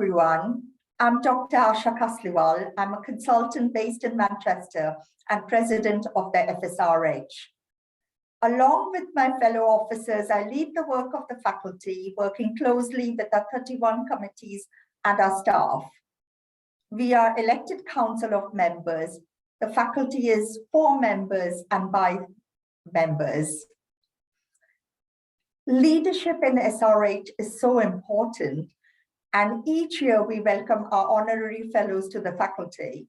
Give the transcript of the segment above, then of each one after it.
everyone. I'm Dr. Asha Kasliwal. I'm a consultant based in Manchester and president of the FSRH. Along with my fellow officers, I lead the work of the faculty, working closely with our 31 committees and our staff. We are elected council of members. The faculty is 4 members and by members. Leadership in SRH is so important, and each year we welcome our honorary fellows to the faculty.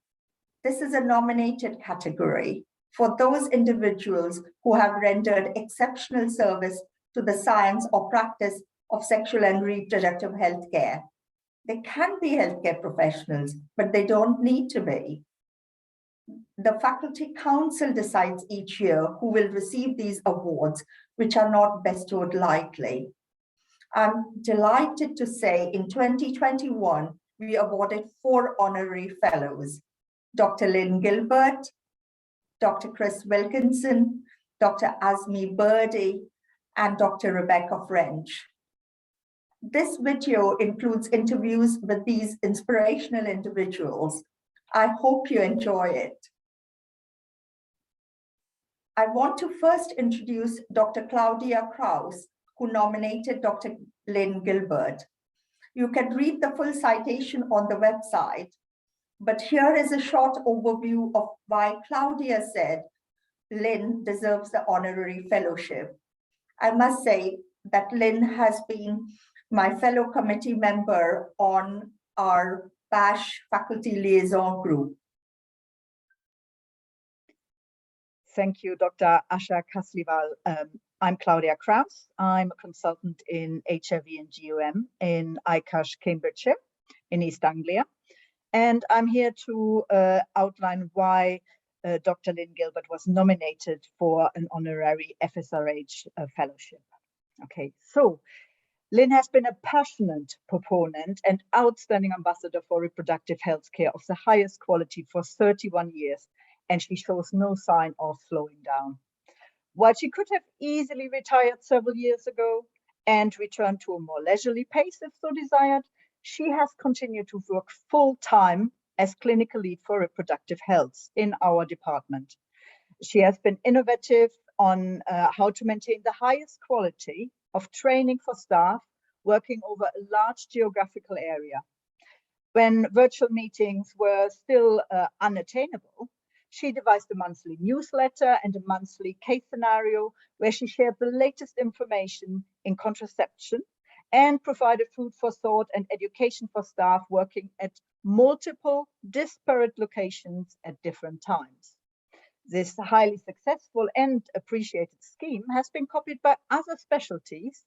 This is a nominated category for those individuals who have rendered exceptional service to the science or practice of sexual and reproductive health care. They can be healthcare professionals, but they don't need to be. The Faculty Council decides each year who will receive these awards, which are not bestowed lightly. I'm delighted to say in 2021, we awarded 4 honorary fellows: Dr. Lynne Gilbert, Dr. Chris Wilkinson, Dr. Azmi Birdie, and Dr. Rebecca French. This video includes interviews with these inspirational individuals. I hope you enjoy it. I want to first introduce Dr. Claudia Krause, who nominated Dr. Lynne Gilbert. You can read the full citation on the website, but here is a short overview of why Claudia said Lynne deserves the honorary fellowship. I must say that Lynne has been my fellow committee member on our BASH faculty liaison group. Thank you, Dr. Asha Kasliwal. I'm Claudia Krause. I'm a consultant in HIV and GUM in ICASH, Cambridgeshire, in East Anglia. And I'm here to outline why Dr. Lynne Gilbert was nominated for an honorary FSRH fellowship. Okay, so Lynne has been a passionate proponent and outstanding ambassador for reproductive health care of the highest quality for 31 years, and she shows no sign of slowing down. While she could have easily retired several years ago and returned to a more leisurely pace if so desired, she has continued to work full-time as clinical lead for reproductive health in our department. She has been innovative on how to maintain the highest quality of training for staff working over a large geographical area. When virtual meetings were still unattainable, she devised a monthly newsletter and a monthly case scenario where she shared the latest information in contraception and provided food for thought and education for staff working at multiple disparate locations at different times. This highly successful and appreciated scheme has been copied by other specialties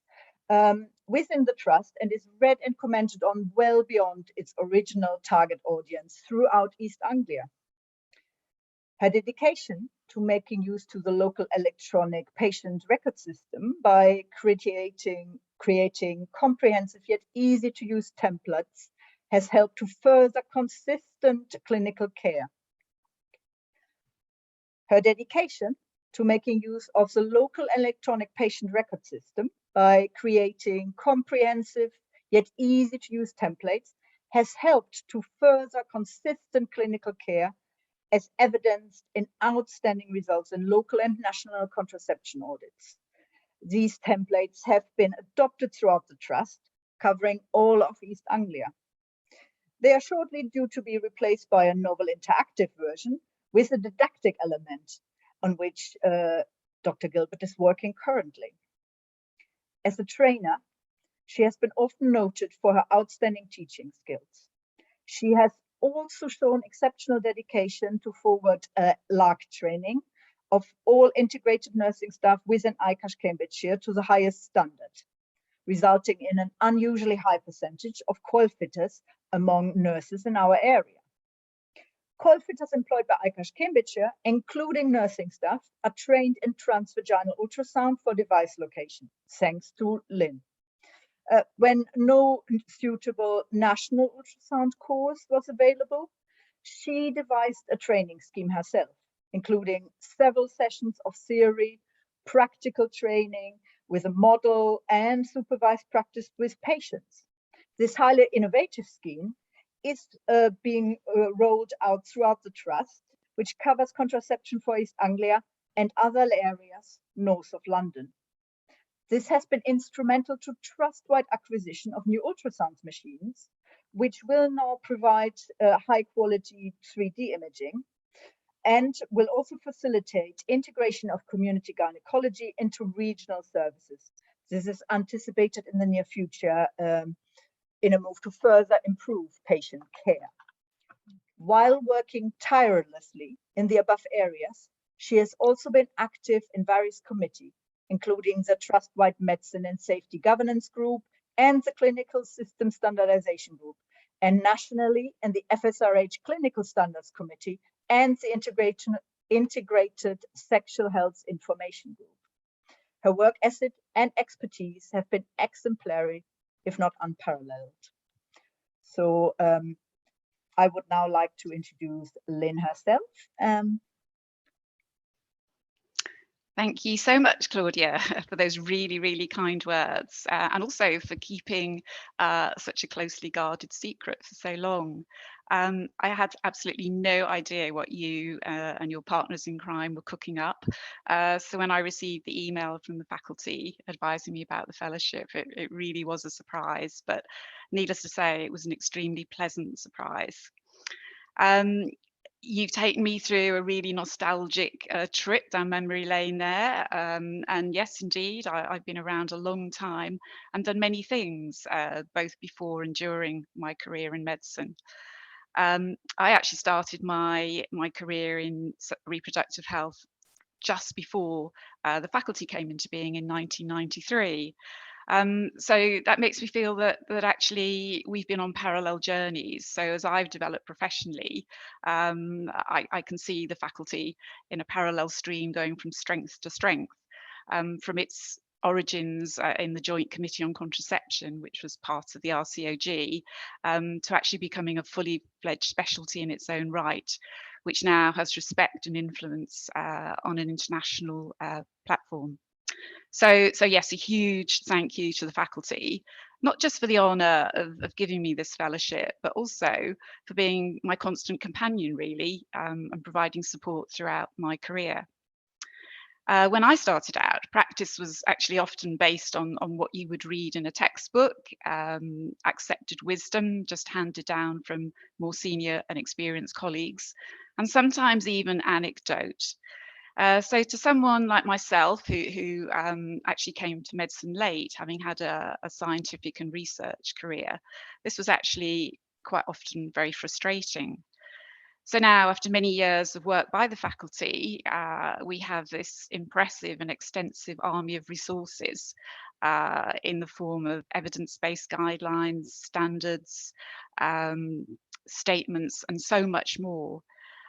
within the trust and is read and commented on well beyond its original target audience throughout East Anglia. Her dedication to making use to the local electronic patient record system by creating comprehensive yet easy to use templates has helped to further consistent clinical care. Her dedication to making use of the local electronic patient record system by creating comprehensive yet easy to use templates has helped to further consistent clinical care, as evidenced in outstanding results in local and national contraception audits. These templates have been adopted throughout the trust, covering all of East Anglia. They are shortly due to be replaced by a novel interactive version with a didactic element on which Dr. Gilbert is working currently. As a trainer, she has been often noted for her outstanding teaching skills. She has also shown exceptional dedication to forward LARC training of all integrated nursing staff within ICASH Cambridgeshire to the highest standard, resulting in an unusually high percentage of coil fitters among nurses in our area. Coil fitters employed by ICASH Cambridgeshire, including nursing staff, are trained in transvaginal ultrasound for device location, thanks to Lynne. When no suitable national ultrasound course was available, she devised a training scheme herself, including several sessions of theory, practical training with a model, and supervised practice with patients. This highly innovative scheme is being rolled out throughout the Trust, which covers contraception for East Anglia and other areas north of London. This has been instrumental to trust-wide acquisition of new ultrasound machines, which will now provide high-quality 3D imaging and will also facilitate integration of community gynecology into regional services. This is anticipated in the near future in a move to further improve patient care. While working tirelessly in the above areas, she has also been active in various committees, including the Trust-wide Medicine and Safety Governance Group and the Clinical System Standardization Group, and nationally in the FSRH Clinical Standards Committee and the Integrated Sexual Health Information Group. Her work ethic and expertise have been exemplary, if not unparalleled. So I would now like to introduce Lynne herself. Thank you so much, Claudia, for those really, really kind words, and also for keeping such a closely guarded secret for so long. I had absolutely no idea what you and your partners in crime were cooking up. So when I received the email from the faculty advising me about the fellowship, it really was a surprise, but needless to say, it was an extremely pleasant surprise. You've taken me through a really nostalgic trip down memory lane there. And yes, indeed, I've been around a long time and done many things, both before and during my career in medicine. I actually started my career in reproductive health just before the faculty came into being in 1993. So that makes me feel that actually we've been on parallel journeys. So as I've developed professionally, I can see the faculty in a parallel stream going from strength to strength, from its origins in the Joint Committee on Contraception, which was part of the RCOG, to actually becoming a fully fledged specialty in its own right, which now has respect and influence on an international platform. So yes, a huge thank you to the faculty, not just for the honour of giving me this fellowship, but also for being my constant companion, really, and providing support throughout my career. When I started out, practice was actually often based on what you would read in a textbook, accepted wisdom just handed down from more senior and experienced colleagues, and sometimes even anecdote. So to someone like myself who actually came to medicine late, having had a scientific and research career, this was actually quite often very frustrating. So now, after many years of work by the faculty, we have this impressive and extensive army of resources in the form of evidence-based guidelines, standards, statements, and so much more.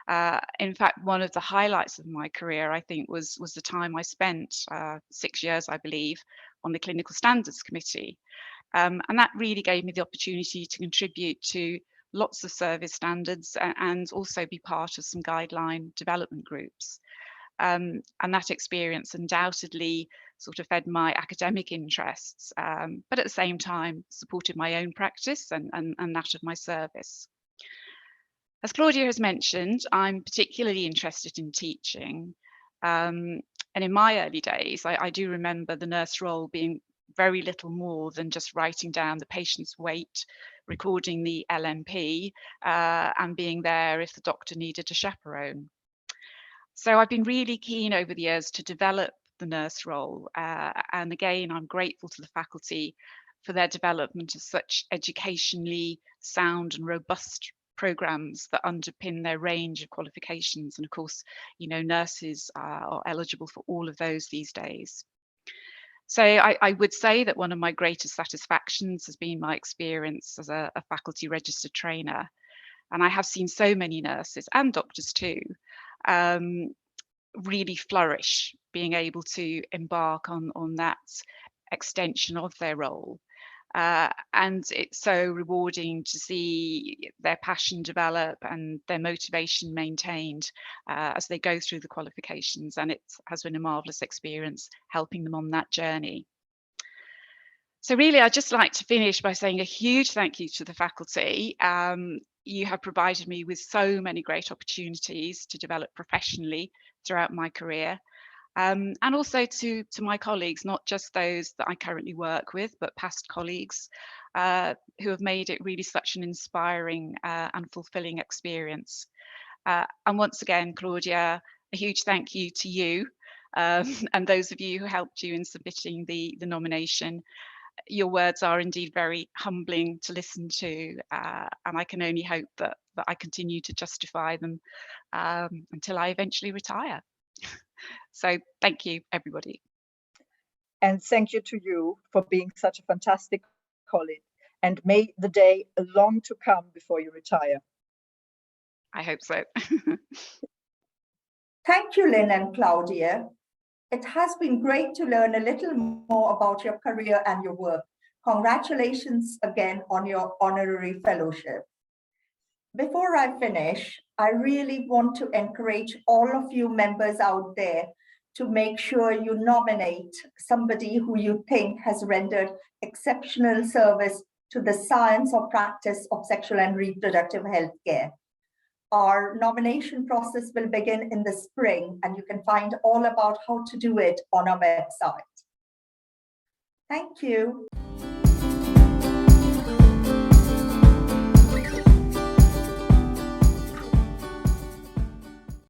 In fact, one of the highlights of my career, I think, was the time I spent, 6 years, I believe, on the Clinical Standards Committee. And that really gave me the opportunity to contribute to lots of service standards and also be part of some guideline development groups. And that experience undoubtedly sort of fed my academic interests, but at the same time supported my own practice and that of my service. As Claudia has mentioned, I'm particularly interested in teaching. And in my early days, I do remember the nurse role being very little more than just writing down the patient's weight, recording the LNP, and being there if the doctor needed a chaperone. So I've been really keen over the years to develop the nurse role. And again, I'm grateful to the faculty for their development of such educationally sound and robust programs that underpin their range of qualifications. And of course, you know, nurses are eligible for all of those these days. So I would say that one of my greatest satisfactions has been my experience as a faculty registered trainer. And I have seen so many nurses and doctors too, really flourish, being able to embark on that extension of their role. And it's so rewarding to see their passion develop and their motivation maintained as they go through the qualifications. And it has been a marvellous experience helping them on that journey. So really, I'd just like to finish by saying a huge thank you to the faculty. You have provided me with so many great opportunities to develop professionally throughout my career. And also to my colleagues, not just those that I currently work with, but past colleagues who have made it really such an inspiring and fulfilling experience. And once again, Claudia, a huge thank you to you and those of you who helped you in submitting the nomination. Your words are indeed very humbling to listen to, and I can only hope that I continue to justify them until I eventually retire. So thank you, everybody. And thank you to you for being such a fantastic colleague. And may the day long to come before you retire. I hope so. Thank you, Lynne and Claudia. It has been great to learn a little more about your career and your work. Congratulations again on your honorary fellowship. Before I finish, I really want to encourage all of you members out there to make sure you nominate somebody who you think has rendered exceptional service to the science or practice of sexual and reproductive health care. Our nomination process will begin in the spring, and you can find all about how to do it on our website. Thank you.